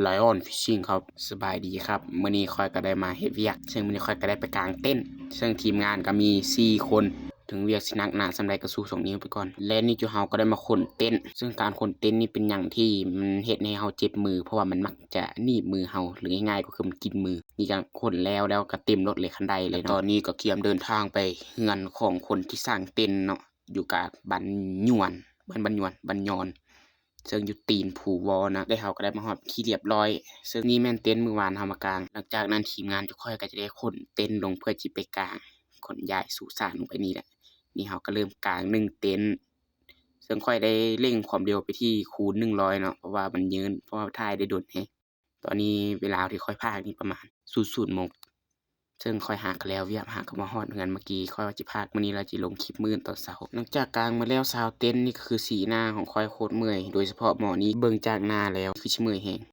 Lion Fishing ครับสบายดีครับมื้อนี้ข้อยก็ได้มาเฮ็ดเวียกซึ่งมื้อนี้ข้อยก็ได้ไปกางเต็นท์ซึ่งทีมงานก็มี4คนถึงเวียกสิหนักหนาส่ำใดก็สู้2นิ้วไปก่อนและนี่จุเฮาก็ได้มาขนเต็นท์ซึ่งการขนเต็นท์นี่เป็นหยังที่มันเฮ็ดให้เฮาเจ็บมือเพราะว่ามันมักจะหนีบมือเฮาหรือง่ายๆก็คือมันกินมือนี่ก็ขนแล้วก็เต็มรถเลยคันใดเลยเนาะตอนนี้ก็เตรียมเดินทางไปเฮือนของคนที่สร้างเต็นท์เนาะอยู่กะบ้านญวนบ้านยอนซึ่งอยู่ตีนภูวอนะได้เฮาก็ได้มาฮอดที่เรียบร้อยซึ่งนี่แม่นเต็นท์มื้อวานเฮามากางหลังจากนั้นทีมงานทุกค่อยก็จะได้ขนเต็นท์ลงเพื่อสิไปกางขนย้ายสุสานลงไปนี่แหละนี่เฮาก็เริ่มกาง1เต็นท์ซึ่งค่อยได้เร่งความเร็วไปที่คูณ100เนาะเพราะว่ามันเยินเพราะว่าถ่ายได้โดนแฮงตอนนี้เวลาที่ค่อยพากนี่ประมาณ 00:00 นซึ่งค่อยหากแล้วเวียกหากก็มาฮอดเฮือนเมื่อกี้ค่อยว่าสิพากมื้อนี้เราสิลงคลิปมื้อตอนเช้าหลังจากกางมาแล้ว20เต็นท์นี่ก็คือสีหน้าของข้อยโคตรเมื่อยโดยเฉพาะหม้อนี้เบิ่งจากหน้าแล้วคือสิเมื่อยแรง